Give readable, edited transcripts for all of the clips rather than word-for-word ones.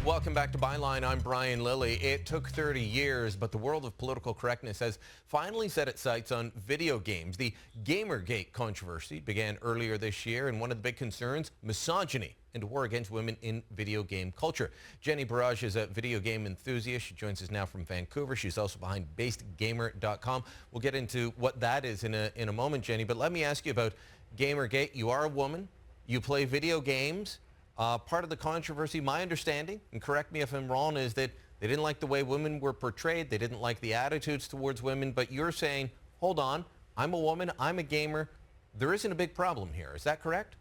Welcome back to Byline. I'm Brian Lilley. It took 30 years, but the world of political correctness has finally set its sights on video games. The Gamergate controversy began earlier this year, and one of the big concerns, misogyny and war against women in video game culture. Jennie Bharaj is a video game enthusiast. She joins us now from Vancouver. She's also behind basedgamer.com. We'll get into what that is in a moment, Jennie, but let me ask you about Gamergate. You are a woman. You play video games. Part of the controversy, my understanding, and correct me if I'm wrong, is that they didn't like the way women were portrayed. They didn't like the attitudes towards women. But you're saying, hold on, I'm a woman, I'm a gamer. There isn't a big problem here. Is that correct?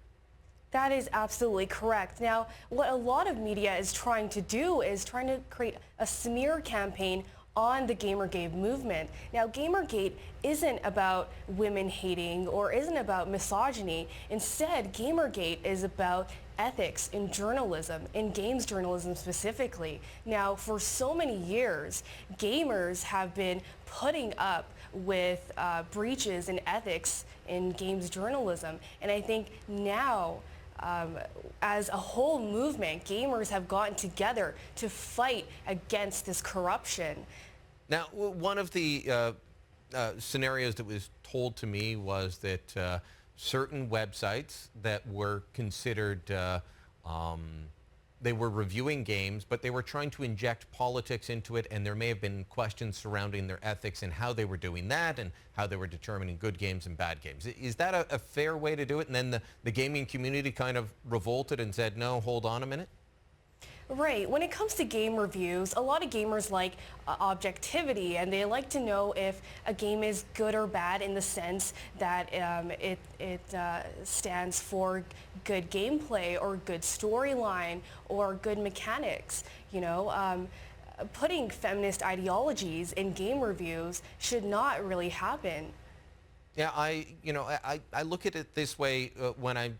That is absolutely correct. Now, what a lot of media is trying to do is trying to create a smear campaign on the Gamergate movement. Now, Gamergate isn't about women hating or isn't about misogyny. Instead, Gamergate is about ethics in journalism, in games journalism specifically. Now, for so many years, gamers have been putting up with breaches in ethics in games journalism. And I think now, as a whole movement, gamers have gotten together to fight against this corruption. Now, one of the scenarios that was told to me was that certain websites that were considered, they were reviewing games, but they were trying to inject politics into it, and there may have been questions surrounding their ethics and how they were doing that and how they were determining good games and bad games. Is that a fair way to do it? And then the gaming community kind of revolted and said, no, hold on a minute? Right. When it comes to game reviews, a lot of gamers like objectivity, and they like to know if a game is good or bad in the sense that it stands for good gameplay or good storyline or good mechanics. You know, putting feminist ideologies in game reviews should not really happen. Yeah, I look at it this way when I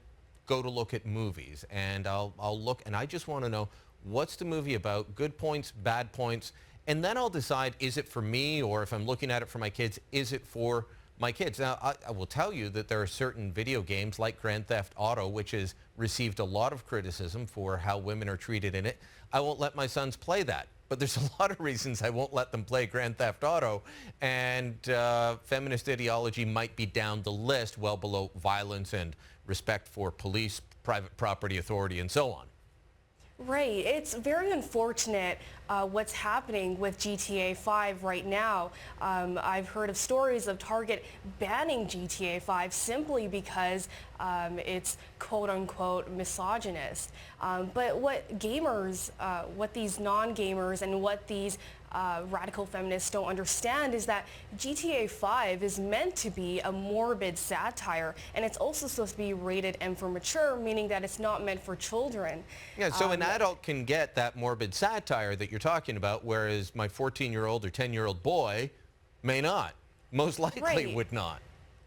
go to look at movies, and I'll look, and I just want to know, what's the movie about? Good points, bad points. And then I'll decide, is it for me, or if I'm looking at it for my kids, is it for my kids? Now, I will tell you that there are certain video games like Grand Theft Auto, which has received a lot of criticism for how women are treated in it. I won't let my sons play that. But there's a lot of reasons I won't let them play Grand Theft Auto. And feminist ideology might be down the list, well below violence and respect for police, private property authority, and so on. Right. It's very unfortunate what's happening with GTA 5 right now. I've heard of stories of Target banning GTA 5 simply because it's quote-unquote misogynist. But what gamers, what these non-gamers and what these radical feminists don't understand is that GTA 5 is meant to be a morbid satire, and it's also supposed to be rated M for mature, meaning that it's not meant for children. Yeah, so an adult can get that morbid satire that you're talking about, whereas my 14-year-old or 10-year-old boy may not, most likely would not.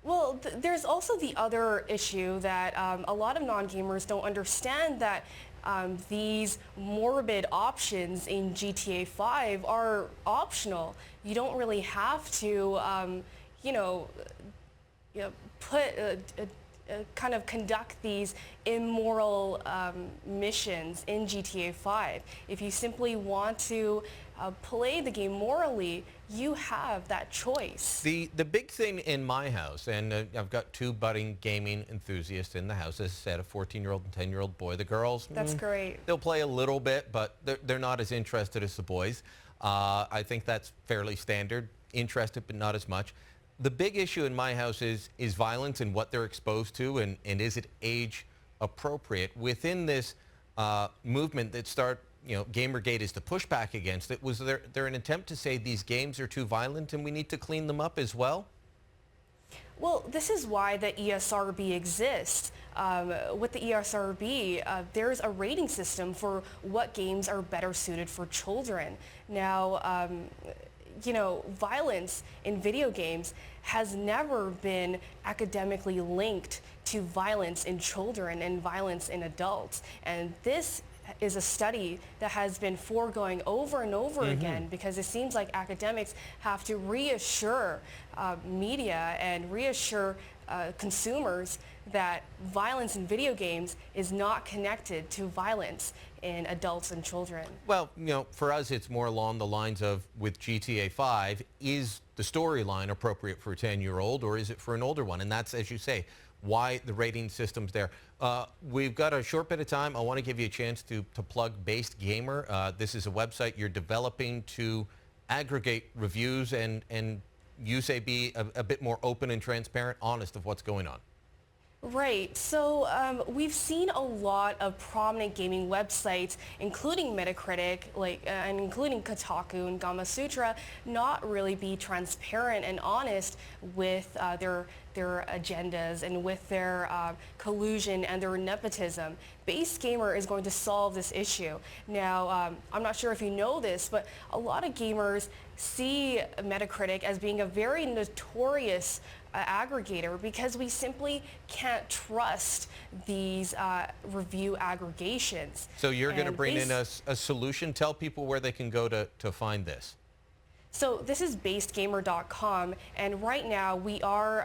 Well, there's also the other issue that a lot of non-gamers don't understand, that these morbid options in GTA 5 are optional. You don't really have to, kind of conduct these immoral missions in GTA 5. If you simply want to play the game morally, you have that choice. The big thing in my house, and I've got two budding gaming enthusiasts in the house, as I said, a 14-year-old and 10-year-old boy. The girls, that's great. They'll play a little bit, but they're not as interested as the boys. I think that's fairly standard, interested but not as much. The big issue in my house is violence and what they're exposed to, and is it age appropriate. Within this movement that Gamergate is the pushback against it, was there an attempt to say these games are too violent and we need to clean them up as well? Well, this is why the ESRB exists. With the ESRB, there's a rating system for what games are better suited for children. Now, violence in video games has never been academically linked to violence in children and violence in adults. And this is a study that has been foregoing over and over again, because it seems like academics have to reassure media and reassure consumers that violence in video games is not connected to violence in adults and children. Well, for us, it's more along the lines of, with GTA 5, is the storyline appropriate for a 10-year-old or is it for an older one? And that's, as you say, why the rating system's there. We've got a short bit of time. I want to give you a chance to plug Based Gamer. This is a website you're developing to aggregate reviews and you say be a bit more open and transparent, honest of what's going on. Right. So we've seen a lot of prominent gaming websites, including Metacritic, and including Kotaku and Gamasutra, not really be transparent and honest with their agendas and with their collusion and their nepotism. Based Gamer is going to solve this issue. Now, I'm not sure if you know this, but a lot of gamers see Metacritic as being a very notorious aggregator because we simply can't trust these review aggregations. So you're going to bring in a solution. Tell people where they can go to find this. So this is basedgamer.com, and right now we are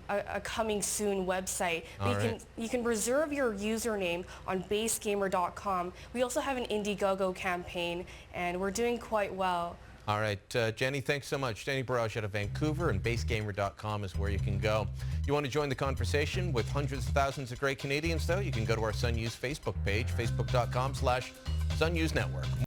a coming soon website. You can reserve your username on basedgamer.com. We also have an Indiegogo campaign, and we're doing quite well. All right, Jennie, thanks so much. Jennie Bharaj out of Vancouver, and basedgamer.com is where you can go. You want to join the conversation with hundreds of thousands of great Canadians, though? You can go to our Sun News Facebook page, facebook.com/Sun News Network.